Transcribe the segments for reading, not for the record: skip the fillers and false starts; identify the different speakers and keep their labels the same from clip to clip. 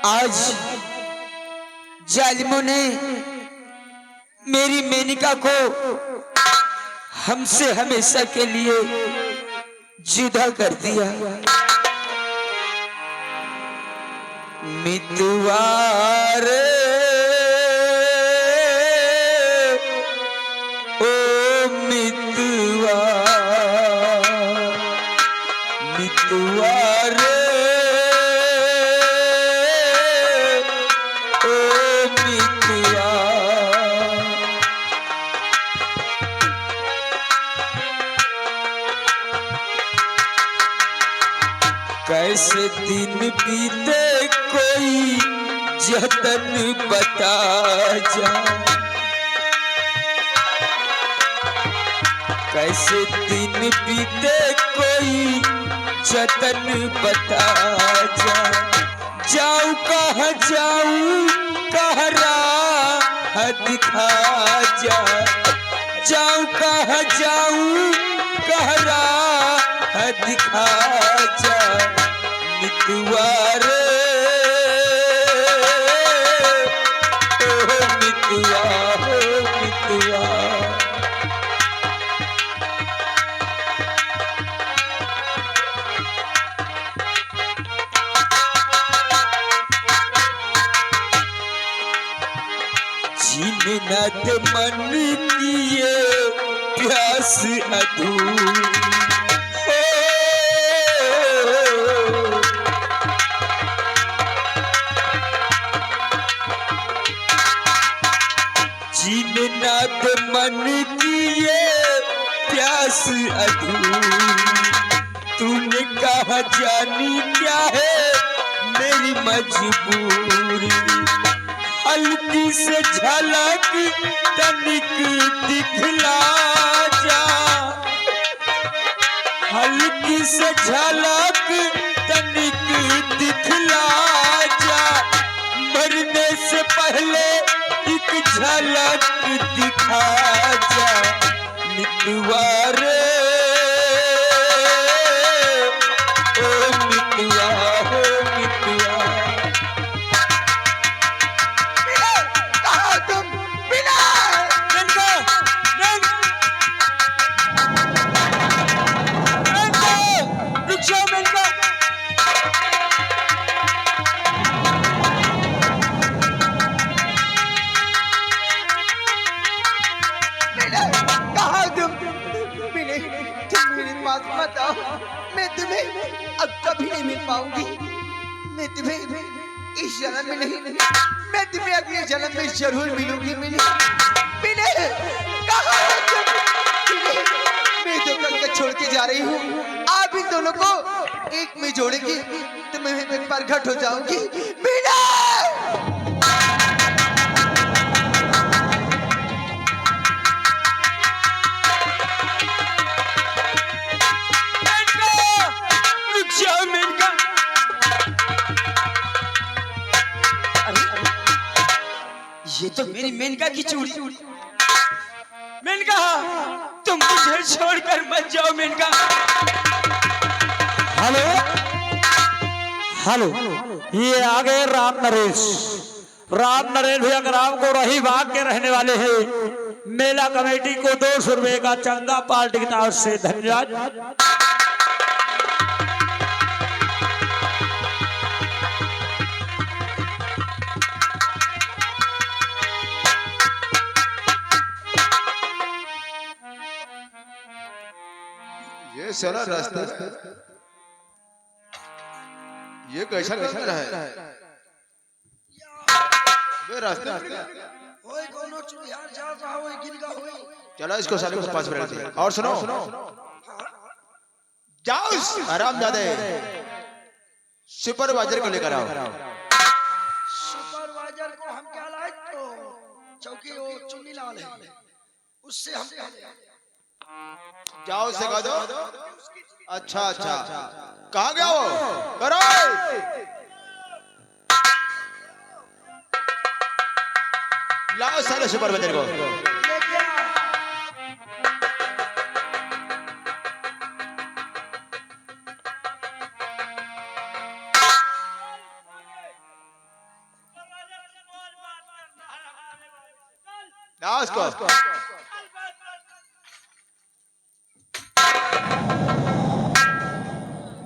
Speaker 1: आज जालिमों ने मेरी मेनिका को हमसे हमेशा के लिए जुदा कर दिया। मितवार ओ मितवा मितवार ओ मितवा। कैसे दिन बीते कोई जतन बता जा। कैसे दिन बीते कोई जतन बता जा। जाऊं कहाँ जाऊं कहाँ राह दिखा जा। जाऊं कहाँ जाऊं कहाँ राह दिखा जा। मितवार ओ मितवा ओ मितवा। जीने न दे मन की ये प्यास अधूरी। जीने न दे मन की ये प्यास अधूरी। तूने कहा जानी क्या है मेरी मजबूरी। हल्की से झलक तनिक दिखला जा। हल्की से झलक तनिक दिखला जा। मरने से पहले एक झलक दिखा जा। मितवार ओ मितवा ओ मितवा।
Speaker 2: मैं तुम्हें अब कभी नहीं मिल पाऊंगी। मैं तुम्हें इस जन्म में नहीं, मैं तुम्हें अगले जन्म में जरूर मिलूंगी। मिले कहाँ हो तुम? मैं तो कल छोड़ के जा रही हूँ। आप इन दोनों को एक में जोड़ेंगे तो मैं प्रकट हो जाऊंगी। बिना
Speaker 1: ये तो मेरी मेनका की चूड़ी। मेनका तुम मुझे छोड़कर मत जाओ मेनका।
Speaker 3: हेलो हेलो, ये आ गए राम नरेश। राम नरेश भैया ग्राम को रही बाग के रहने वाले हैं। मेला कमेटी को 200 रुपए का चंदा पार्टी की तरफ से धन्यवाद।
Speaker 4: ये सारा रास्ता ये कैसा कैसा रहा है? वे रास्ता
Speaker 2: ओए कोनो चुड़ियार जा रहा हो गिरगा होई।
Speaker 4: चलो इसको साले को पास में रख दे। और सुनो जाओ आराम जादे सुपरवाइजर को लेकर आओ।
Speaker 2: सुपरवाइजर को हम क्या लाए? तो चौकी वो चुन्नी लाल है, उससे हम
Speaker 4: जाओ उससे कह दो। अच्छा अच्छा कहाँ गया वो? करो लाओ साले सुपरवाइजर को। क्या उसको?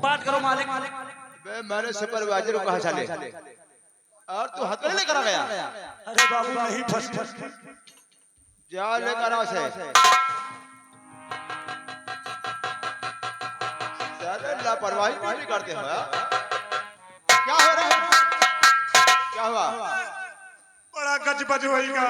Speaker 3: बात करो मालिक।
Speaker 4: बे मैंने सुपरवाइजर को कहा चले और तू हथकड़ी लेकर आ गया।
Speaker 3: अरे बाबू नहीं फंस
Speaker 4: जा लेकर आओ से। साले लापरवाही क्यों नहीं करते हो? क्या हो रहा है? क्या हुआ?
Speaker 3: बड़ा गजबज होएगा।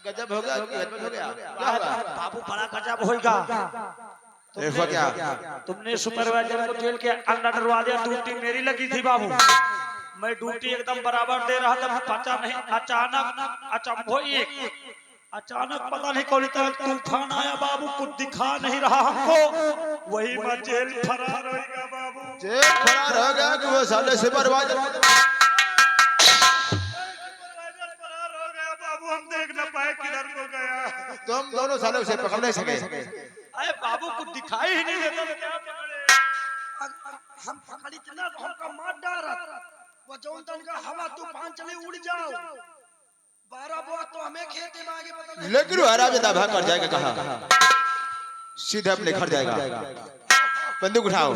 Speaker 4: गजब हो गया, गजब हो गया। क्या हुआ?
Speaker 3: बाबू बड़ा गजब होएगा।
Speaker 4: देखो क्या?
Speaker 3: तुमने सुपरवाइजर को जेल के अंदर डरवा दिया। ड्यूटी मेरी लगी थी बाबू, मैं ड्यूटी एकदम बराबर दे रहा था, पता नहीं अचानक पता नहीं कौन सा तूफान आया बाबू, कुछ दिखा नहीं रहा हमको, वही मैं जेल फरार हो गया बाबू।
Speaker 4: जेल फरार हो गया कि वो साले सुपरवाइजर
Speaker 3: फरार हो गया बाबू, हम देख न पाए किधर को गया।
Speaker 4: तुम दोनों साले उसे पकड़ नहीं सके।
Speaker 3: अरे बाबू कुछ दिखाई ही नहीं देता, तो क्या पकड़े?
Speaker 5: हम पकड़ी इतना तो हमका मार डाला। वो जौन तन का हवा तूफान चले उड़ जाओ 12 बुआ तो हमें खेते में आगे पता नहीं।
Speaker 4: लेकिन वो आराम से दबा कर जाएगा कहाँ? सीधे अपने घर जाएगा। बंदूक उठाओ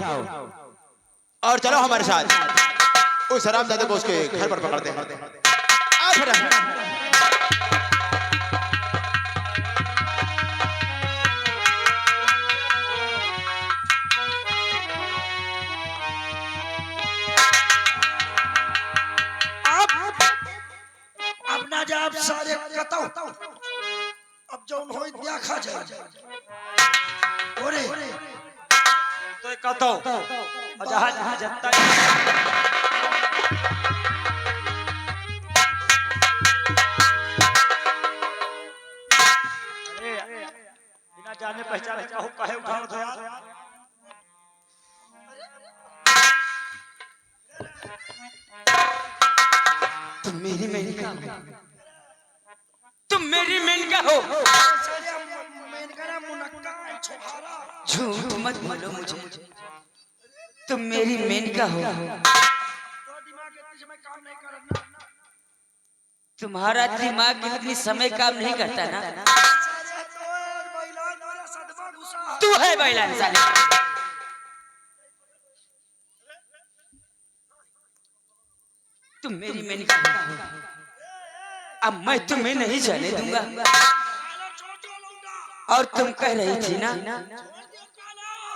Speaker 4: और चलो हमारे साथ। उस हरामजादे को उसके घर पर पकड़ते हैं। आ फिर
Speaker 5: अपना जब सारे कतो अब जौन होई देखा जाए। ओरे
Speaker 3: तो एक कहता हूं, और जहां जनता बिना जाने पहचाने चाहो कहे उठाओ तो यार।
Speaker 1: तुम मेरी मेनका हो, तुम मेरी मेनका हो।
Speaker 5: सारे मेनका ना मुनक्का छोहारा।
Speaker 1: झूठ मत बोलो मुझे, तुम मेरी मेनका हो।
Speaker 5: तो दिमाग इतने समय काम नहीं करना।
Speaker 1: तुम्हारा दिमाग इतनी समय काम नहीं करता ना।
Speaker 5: सारे तो बैलान वाला सदमा घुसा।
Speaker 1: तू है बैलान साले। तुम मेरी मेनका हो, अब मैं तुम्हें नहीं जाने दूंगा। और तुम कह रही थी ना,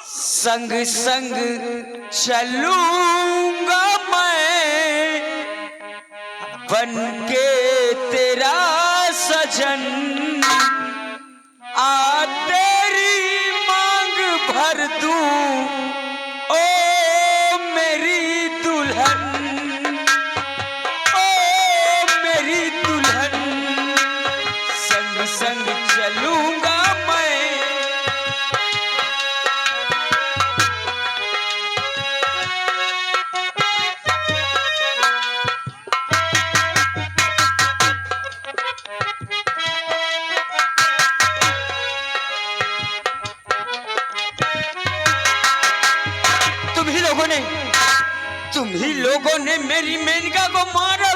Speaker 1: संग संग चलूंगा मैं बन के तेरा सजन, आ तेरी मांग भर दूं ओ मेरी दुल्हन, ओ मेरी दुल्हन। संग संग चलूंगा मैं। तुम ही लोगों ने मेरी मेनका को मारा।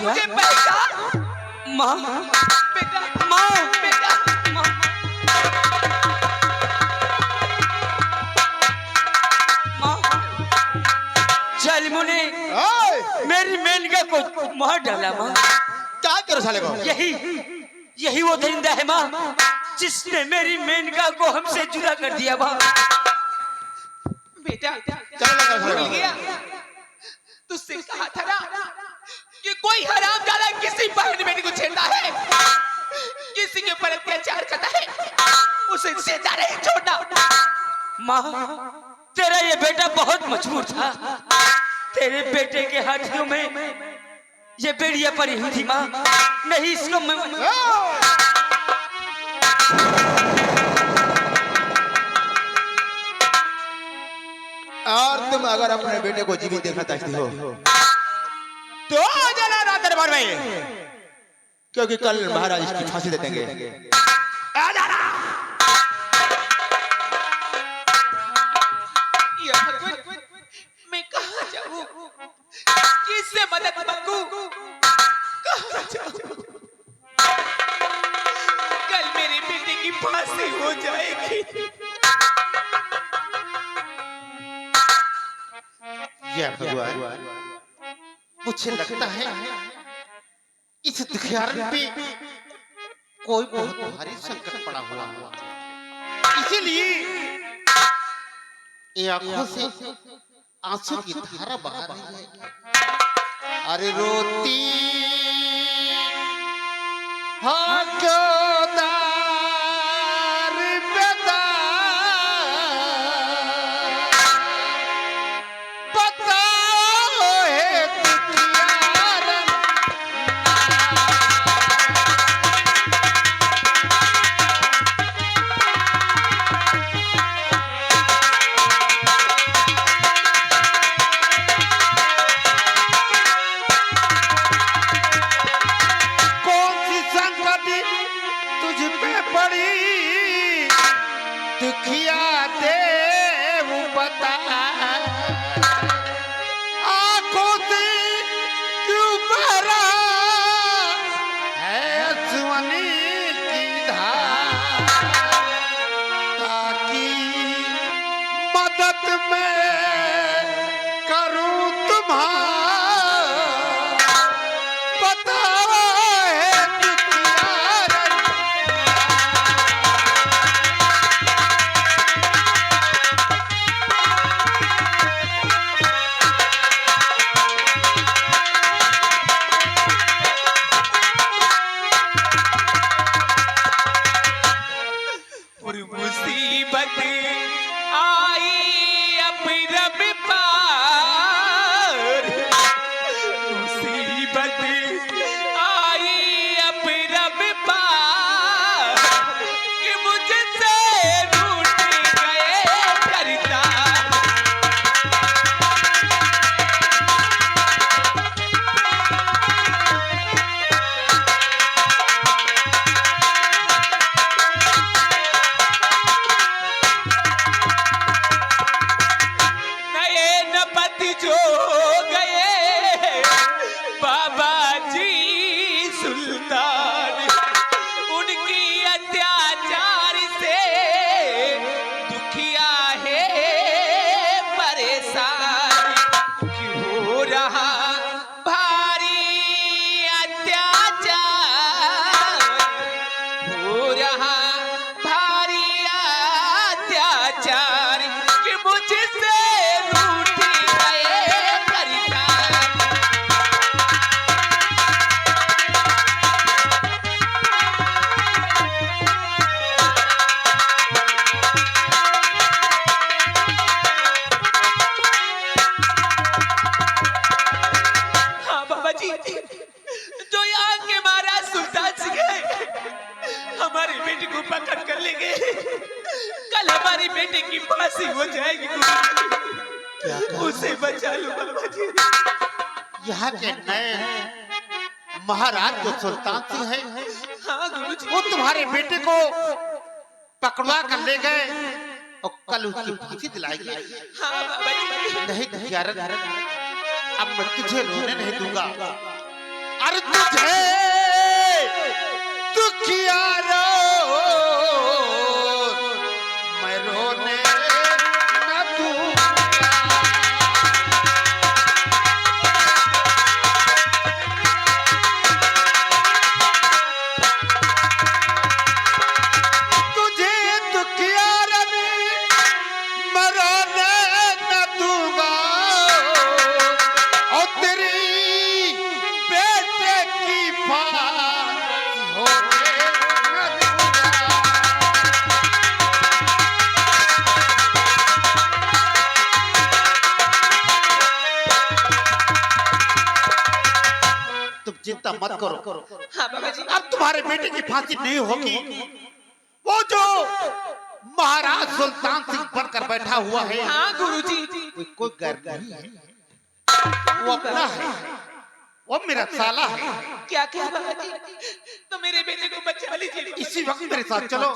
Speaker 1: मुझे पहचान। माँ बेटा, माँ बेटा, माँ। माँ जालिमों ने मेरी मेनका को मार डाला माँ।
Speaker 4: क्या करो साले को?
Speaker 1: यही वो दरिंदा है माँ जिसने मेरी मेनका को हमसे जुदा कर दिया माँ। बेटा भूल गया, तुझसे कहा था ना कि कोई हरामजादा किसी बहन बेटी को छेड़ता है, किसी के ऊपर अत्याचार करता है, उसे जिंदा नहीं छोड़ना। माँ तेरा ये बेटा बहुत मजबूर था, तेरे बेटे के हाथियों में ये बेड़िया पड़ी हुई थी माँ। नहीं इसको
Speaker 4: और तुम अगर अपने बेटे को जीवित देखना चाहती हो तो जला ना दरबार में, क्योंकि कल महाराज इसकी फांसी दे देंगे।
Speaker 1: मैं कहाँ जाऊँ, किससे मदद मांगू, कहाँ जाऊँ? कल मेरे बेटे की फांसी हो जाएगी।
Speaker 6: या भगवान, मुझे लगता है इस दुखियारन पे कोई बहुत भारी संकट पड़ा हुआ है, इसीलिए ये आंखों से आंसू की धारा बहा रही है। अरे रोती हाँ क्यों दार बेदार, बताओ हे दुखियारन। कौन सी संकट तुझ पे पड़ी, दुखिया देव बता। आंखों से क्यों बहरा है अश्वनी की धार, ताकि मदद में करूं तुम्हारा। बताओ हे दुखियारन।
Speaker 1: और मुसीबत आई अब रब पार, मुसीबत आई अब रब पार, कि मुझसे रूठ गए करतार। नए नपति जो गए बाबा जी सुल्तान, उनकी अत्याचार से दुखिया है परेशान, कि हो रहा भारी अत्याचार, हो रहा भारी अत्याचार, कि मुझसे रूठ गए करतार। हाँ बाबा जी, जो यहाँ के महाराज सुल्तान सिंह है, हमारे बेटे को पकड़ कर ले गए। कल हमारे बेटे की फांसी हो जाएगी गुरु, उसे बचा लो बाबा जी।
Speaker 6: यहाँ के नए महाराज जो सुल्तान सिंह है,
Speaker 1: हाँ गुरु जी।
Speaker 6: वो तुम्हारे बेटे को पकड़वा कर ले गए और कल उसकी फांसी दिलाएगी।
Speaker 1: हाँ बाबा जी।
Speaker 6: नहीं दुखियारन, अब मैं तुझे रोने नहीं दूंगा। अरे तुझे दुखियारो मैं रोने न दूंगा। तुझे दुखियारो मैं रोने न दूंगा और तेरी बेटे की फांसी होने न दूंगा। तुम चिंता मत करो,
Speaker 1: हाँ बाबा जी।
Speaker 6: अब तुम्हारे बेटे की फांसी नहीं होगी। वो जो महाराज सुल्तान सिंह बनकर बैठा हुआ है,
Speaker 1: हाँ गुरुजी।
Speaker 6: कोई गैर नहीं है, वो अपना है, वो मेरा साला है।
Speaker 1: क्या क्या बाबा जी? तो मेरे बेटे को बचा लीजिए।
Speaker 6: इसी वक्त मेरे साथ चलो,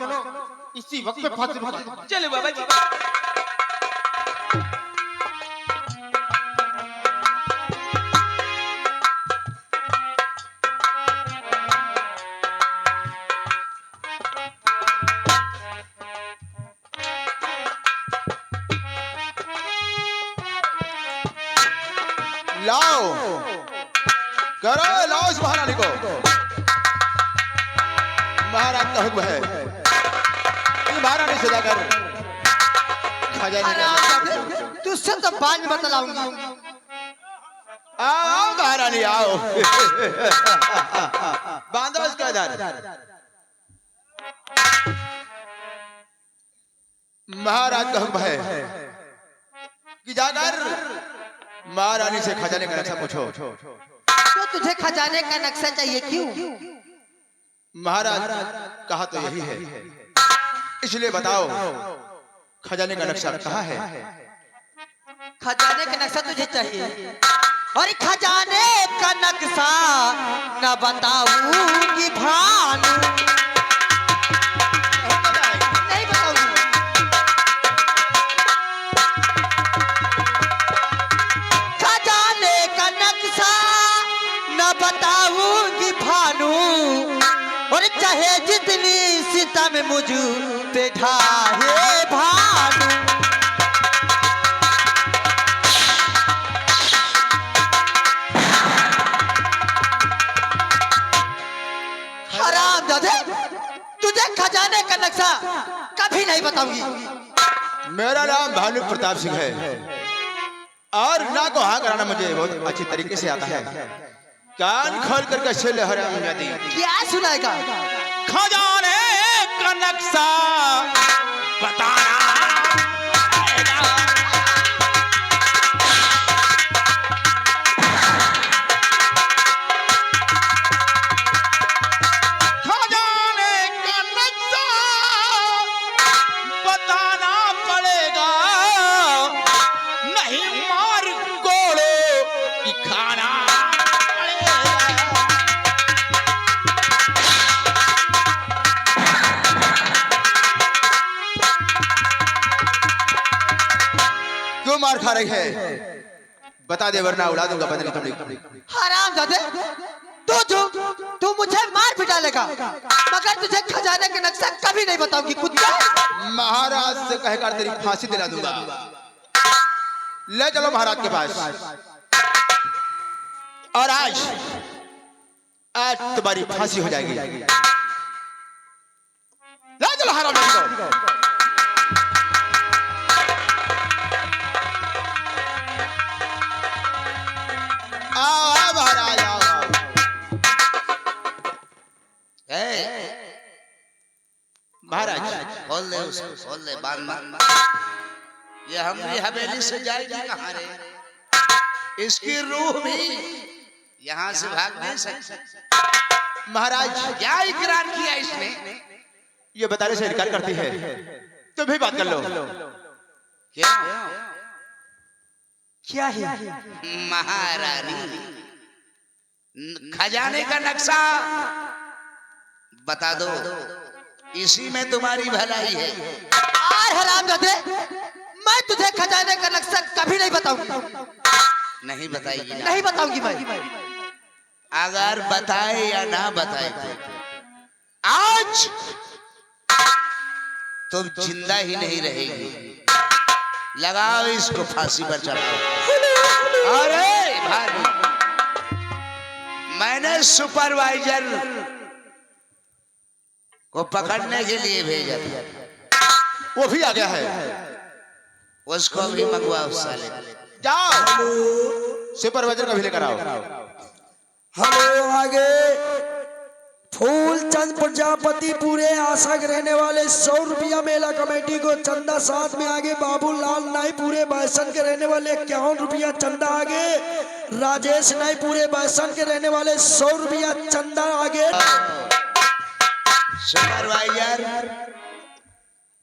Speaker 6: इसी वक्त में फांसी हो जाएगी।
Speaker 1: चलो बाबा जी।
Speaker 4: लाओ करो, लाओ इस महारानी को। महाराज का हुक्म है कि महारानी से जाकर खजाने का।
Speaker 2: तुझसे तो बाद में बतलाऊंगी।
Speaker 4: आओ महारानी आओ। बांधो इसका इधर। महाराज का हुक्म है कि जाकर महारानी से खजाने का नक्शा पूछो।
Speaker 2: तो तुझे खजाने का नक्शा चाहिए क्यों?
Speaker 4: महाराज कहा तो यही है, इसलिए बताओ खजाने का नक्शा कहाँ है?
Speaker 2: खजाने का नक्शा तुझे चाहिए और खजाने का नक्शा न बताऊंगी भानु, नहीं बताऊंगी। खजाने का नक्शा न बताऊंगी भानु और चाहे जितनी सितम मुझ पे ढाहे भानु। हरामजादे, तुझे खजाने का नक्शा कभी नहीं बताऊंगी।
Speaker 4: मेरा नाम भानु प्रताप सिंह है और ना को हाँ कराना मुझे बहुत अच्छी तरीके से आता है। कान खोल करके सुन ले हरामजादी।
Speaker 2: क्या सुनाएगा?
Speaker 3: खजाने का नक्शा बताना खजाने का नक्शा बताना पड़ेगा, नहीं मार कोड़ो की खाना पड़ेगा।
Speaker 4: क्यों मार खा रही है? बता दे वरना उड़ा दूंगा बदले तुमने।
Speaker 2: हरामजादे, तू मुझे मार पिटा लेगा मगर तुझे खजाने का नक्शा कभी नहीं बताऊंगी कुत्ता।
Speaker 4: महाराज से कहकर तेरी फांसी दिला दूंगा। ले चलो महाराज के पास और आज तुम्हारी फांसी हो जाएगी। ले चलो हरामजादी को। आओ महाराज आओ। महाराज
Speaker 6: खोल ले उसको, खोल ले, बांध बांध। ये हमारी हवेली से जाएगी कहाँ रे? इसकी रूह भी यहाँ से भाग नहीं सकती।
Speaker 4: महाराज
Speaker 6: क्या इकरार किया इसने?
Speaker 4: ये बताने से इनकार करती है, तुम भी बात कर लो।
Speaker 6: क्या
Speaker 2: क्या है?
Speaker 6: महारानी, खजाने का नक्शा बता दो, इसी में तुम्हारी भलाई है।
Speaker 2: और हरामजादे, मैं तुझे खजाने का नक्शा कभी नहीं बताऊंगी।
Speaker 6: नहीं बताएगी ना?
Speaker 2: नहीं बताऊंगी मैं।
Speaker 6: अगर बताए या ना बताए आज तुम जिंदा ही नहीं रहेगी। लगाओ इसको फांसी पर चढ़ाओ। अरे भाई, मैंने सुपरवाइजर को पकड़ने के लिए भेजा था,
Speaker 4: वो भी आ गया है।
Speaker 6: उसको भी मंगवाओ साले।
Speaker 4: जाओ सुपरवाइजर का भी लेकर आओ।
Speaker 5: हेलो, आगे फूलचंद प्रजापति पूरे आशा के रहने वाले 100 रुपया मेला कमेटी को चंदा। साथ में आगे बाबूलाल नाई पूरे बायसन के रहने वाले 51 रुपया चंदा। आगे राजेश नाई पूरे बायसन के रहने वाले 100 रुपया चंदा। आगे
Speaker 6: सुपरवाइजर,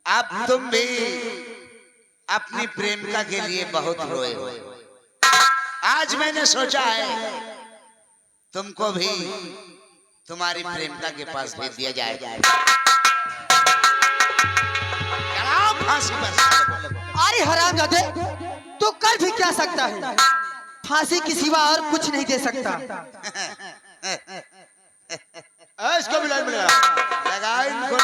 Speaker 6: अब तुम भी अपनी प्रेमिका के लिए बहुत रोए हो। आज मैंने सोचा है तुमको भी तुम्हारी प्रेमिका के पास भेज दिया जाए। चलाओ फांसी पर।
Speaker 2: अरे हरामजादे, तू कर भी क्या सकता है? फांसी के सिवा और कुछ नहीं दे सकता।
Speaker 4: इसको भी लाइन में लगा।
Speaker 6: लगाओ इनको।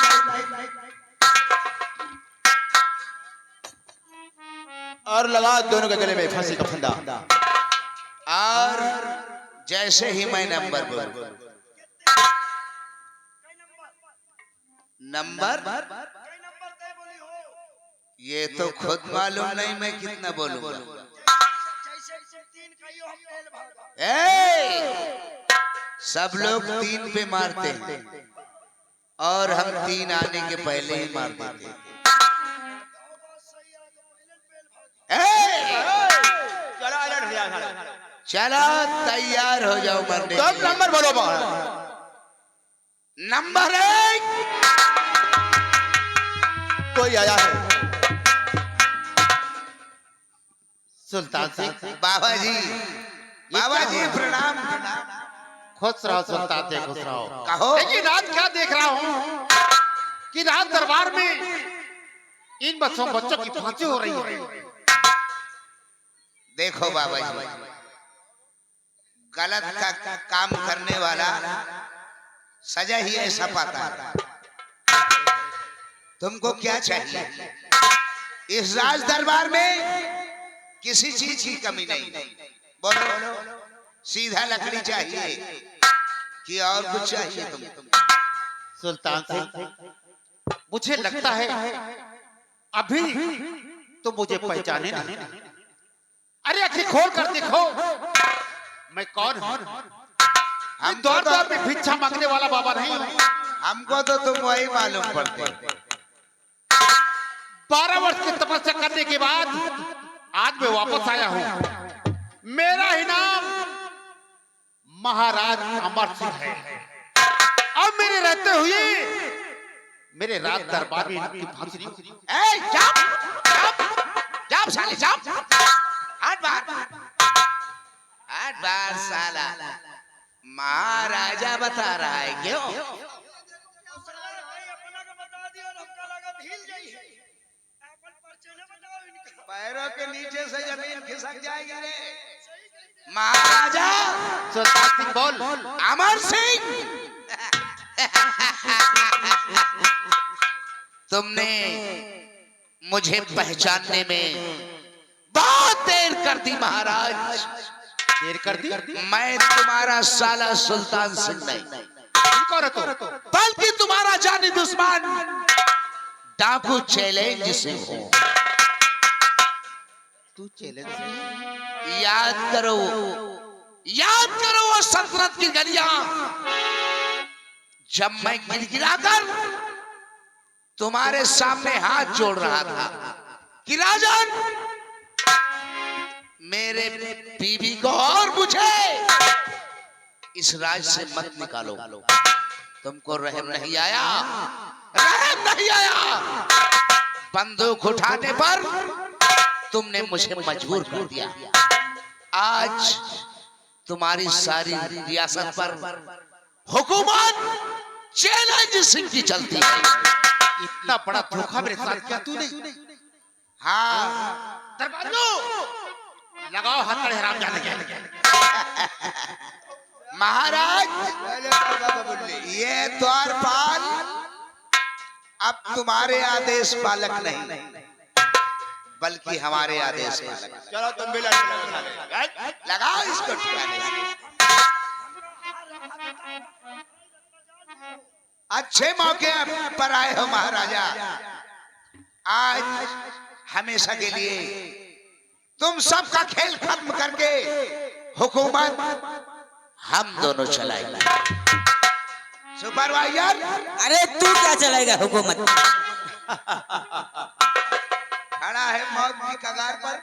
Speaker 4: और लगा दोनों के गले में फांसी का फंदा।
Speaker 6: और जैसे ही मैं नंबर बोलूं, नंबर ये तो खुद मालूम नहीं मैं कितना बोलूंगा। सब लोग 3 पे मारते हैं और हम 3 आने के पहले ही मार देते हैं। चलो तैयार हो जाओ मरने।
Speaker 4: तो नंबर बोलो।
Speaker 6: नंबर 1
Speaker 4: कोई आया है।
Speaker 7: सुल्तान सिंह।
Speaker 6: बाबा जी, बाबा जी प्रणाम।
Speaker 7: खुश रहो सुल्तान सिंह, खुश रहो।
Speaker 6: कहो।
Speaker 7: लेकिन आज क्या देख रहा हूँ कि रात दरबार में इन बच्चों की फांसी हो रही है।
Speaker 6: देखो बाबा जी, गलत का काम करने वाला सजा ही ऐसा पाता है। तुमको क्या चाहिए? इस राज दरबार में किसी चीज की कमी नहीं। बोलो, सीधा लकड़ी चाहिए कि और कुछ चाहिए तुमको?
Speaker 7: सुल्तान सिंह, मुझे लगता है अभी तो मुझे पहचाने नहीं। अरे आंखें खोल कर देखो, मैं कौन हूँ? हम दौर दौर में भिक्षा मांगने वाला बाबा नहीं हूँ।
Speaker 6: हमको तो तुम वही मालूम पड़ते।
Speaker 7: 12 वर्ष की तपस्या करने के बाद आज मैं वापस आया हूँ। मेरा ही नाम महाराज अमर सिंह है। अब मेरे रहते हुए मेरे राज दरबार में इनकी फांसी नहीं हुई।
Speaker 6: जाओ साले जाओ। 8 बार साला महाराजा बता रहा है क्यों? पैरों के नीचे से जमीन खिसक जाएगी रे। महाराजा
Speaker 7: सुल्तान सिंह बोल।
Speaker 6: अमर सिंह, तुमने मुझे पहचानने में बहुत देर कर दी महाराज।
Speaker 7: देर कर दी?
Speaker 6: मैं तुम्हारा साला सुल्तान सिंह नहीं,
Speaker 7: बल्कि
Speaker 6: तुम्हारा जानी दुश्मन डाकू चैलेंज सिंह हूँ।
Speaker 7: तू चैलेंज
Speaker 6: याद करो वो सल्तनत की गलियां, जब मैं गिड़गिड़ाकर तुम्हारे सामने हाथ जोड़ रहा था कि राजन मेरे बीवी को और मुझे इस राज से मत निकालो। तुमको रहम नहीं आया, बंदूक उठाने पर तुमने मुझे मजबूर कर दिया। आज तुम्हारी सारी रियासत पर हुकूमत चैलेंज सिंह की चलती है।
Speaker 7: इतना बड़ा धोखा मेरे साथ किया तूने?
Speaker 6: हाँ,
Speaker 7: दरबारियों लगाओ हथकड़ी हरामजादे के।
Speaker 6: महाराज ये द्वारपाल अब तुम्हारे आदेश पालक नहीं बल्कि हमारे आदेश पालक।
Speaker 4: चलो तुम भी लड़के
Speaker 6: लगाओ इसको ठिकाने से। अच्छे मौके पर आए हो महाराजा। आज हमेशा के लिए तुम सबका खेल खत्म करके हुकूमत हम दोनों चलाएंगे। सुपरवाइजर,
Speaker 8: अरे तू क्या चलाएगा हुकूमत?
Speaker 6: खड़ा है मौत की कगार पर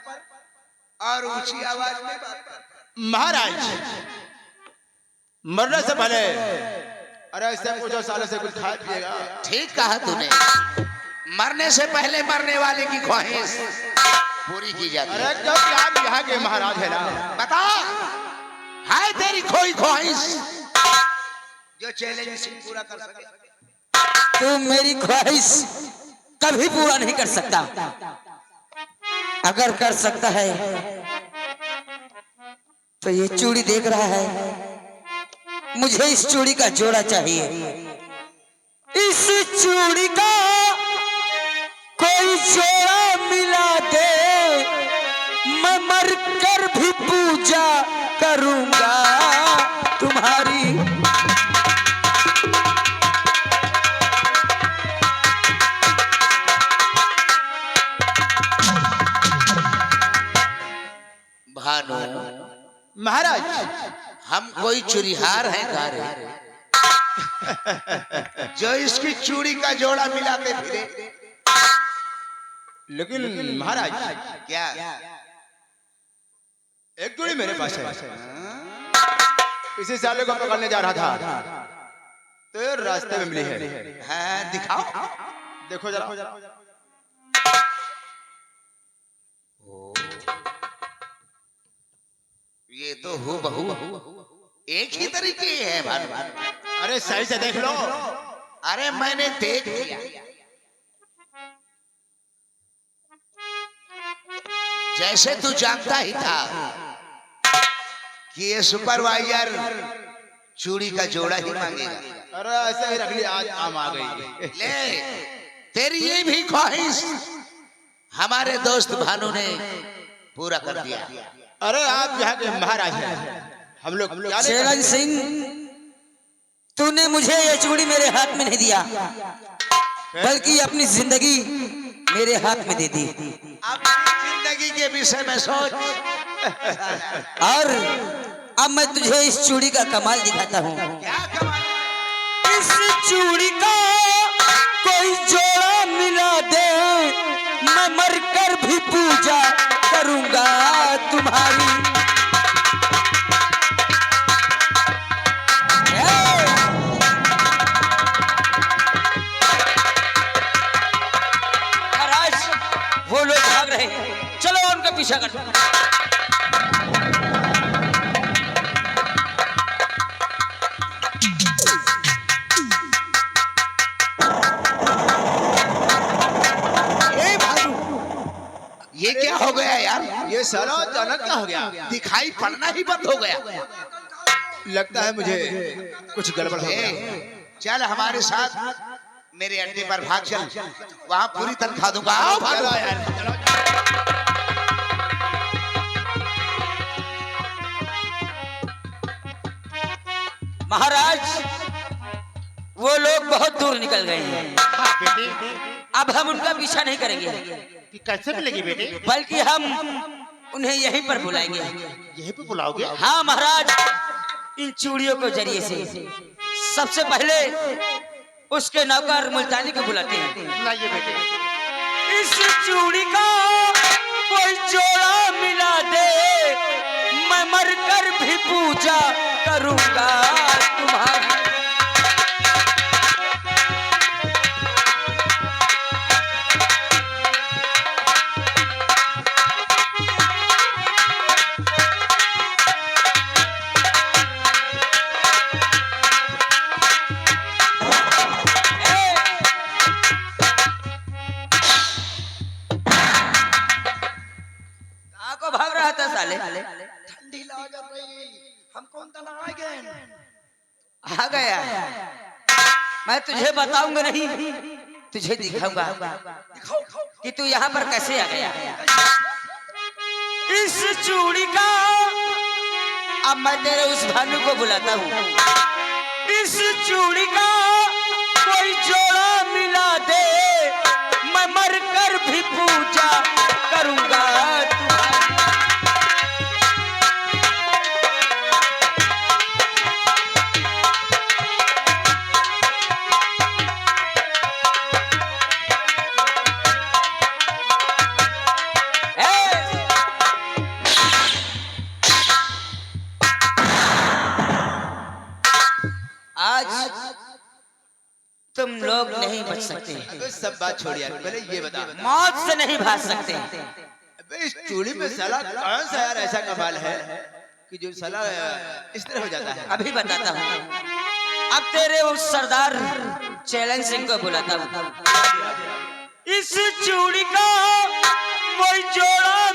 Speaker 6: और ऊंची आवाज में बात करता है।
Speaker 4: महाराज मरने से पहले अरे इससे पूछो साले से कुछ खा पिएगा।
Speaker 6: ठीक कहा तूने, मरने से पहले मरने वाले की ख्वाहिश पूरी की जाती है।
Speaker 4: अरे क्योंकि आप यहाँ के महाराज है ना।
Speaker 6: बता, है तेरी कोई ख्वाहिश जो चैलेंज से पूरा कर सके?
Speaker 8: तू मेरी ख्वाहिश कभी पूरा नहीं कर सकता। अगर कर सकता है तो ये चूड़ी देख रहा है, मुझे इस चूड़ी का जोड़ा चाहिए। इस चूड़ी का कोई जोड़ा मिला दे, मैं मर कर भी पूजा करूंगा तुम्हारी।
Speaker 6: भानु,
Speaker 4: महाराज
Speaker 6: हम कोई चुरिहार हैं का रे जो इसकी चूड़ी का जोड़ा मिलाते फिरे?
Speaker 4: लेकिन महाराज
Speaker 6: क्या
Speaker 4: एक जोड़ी मेरे पास है। इसी साले को पकड़ने जा रहा था तो ये रास्ते में मिली है।
Speaker 6: है? दिखाओ।
Speaker 4: देखो जरा।
Speaker 6: ये तो हूबहू एक ही तरीके है भानु।
Speaker 4: अरे सही से देख लो।
Speaker 6: अरे मैंने देख लिया। जैसे तू जानता ही था कि ये सुपरवाइजर चूड़ी का जोड़ा ही मांगेगा।
Speaker 4: अरे ऐसे ही रख लिया, आज आम आ गई।
Speaker 6: ले, तेरी ये भी ख्वाहिश हमारे दोस्त भानु ने पूरा कर दिया।
Speaker 4: अरे आप यहाँ के महाराज हैं, हम लोग
Speaker 8: चेलन सिंह, तूने मुझे ये चूड़ी मेरे हाथ में नहीं दिया, बल्कि अपनी जिंदगी मेरे हाथ में दे दी।
Speaker 6: अपनी जिंदगी के विषय में सोच।
Speaker 8: और अब मैं तुझे इस चूड़ी का कमाल दिखाता हूँ।
Speaker 6: क्या कमाल?
Speaker 8: इस चूड़ी का कोई जोड़ा मिला दे, मैं मर कर भी पूजा करूंगा तुम्हारी। महाराज, वो लोग भाग रहे हैं, चलो उनका पीछा कर।
Speaker 6: ये क्या हो गया यार?
Speaker 4: ये साला अचानक क्या हो गया?
Speaker 6: दिखाई पड़ना ही बंद हो गया।
Speaker 4: लगता है मुझे कुछ गड़बड़ हो गया।
Speaker 6: चल हमारे साथ मेरे अड्डे पर भाग चल, वहाँ पूरी तनख्वाह दूंगा। आओ भागो।
Speaker 8: महाराज, वो लोग बहुत दूर निकल गए हैं। अब हम उनका पीछा नहीं करेंगे,
Speaker 7: कैसे मिलेगी बेटे?
Speaker 8: बल्कि हम उन्हें यहीं पर बुलाएंगे।
Speaker 7: यहीं पे बुलाओगे?
Speaker 8: हाँ महाराज, इन चूड़ियों के जरिए से सबसे पहले उसके नौकर मुल्तानी को बुलाते हैं।
Speaker 7: लाइए बेटे।
Speaker 8: इस चूड़ी का कोई जोड़ा मिला दे, मैं मर कर भी पूजा करूंगा तुम्हारी।
Speaker 5: हम कौन तना आ गए
Speaker 8: आ गया। मैं तुझे बताऊंगा नहीं, तुझे दिखाऊंगा कि तू यहाँ पर कैसे आ गया। इस चूड़ी का अब मैं तेरे उस भानु को बुलाता हूँ। इस चूड़ी का कोई जोड़ा मिला दे, मैं मर कर भी पूजा करूंगा तुम्हारी। आज तुम लोग नहीं बच सकते,
Speaker 4: अबे सब बात छोड़ यार, पहले ये बता,
Speaker 8: मौत से नहीं भाग सकते।
Speaker 4: अबे इस चूड़ी में साला कौन सा यार ऐसा कमाल है कि जो साला इस तरह हो जाता है।
Speaker 8: अभी बताता हूँ। अब तेरे उस सरदार चैलेंज सिंह को बुलाता हूँ। इस चूड़ी का कोई जोड़ा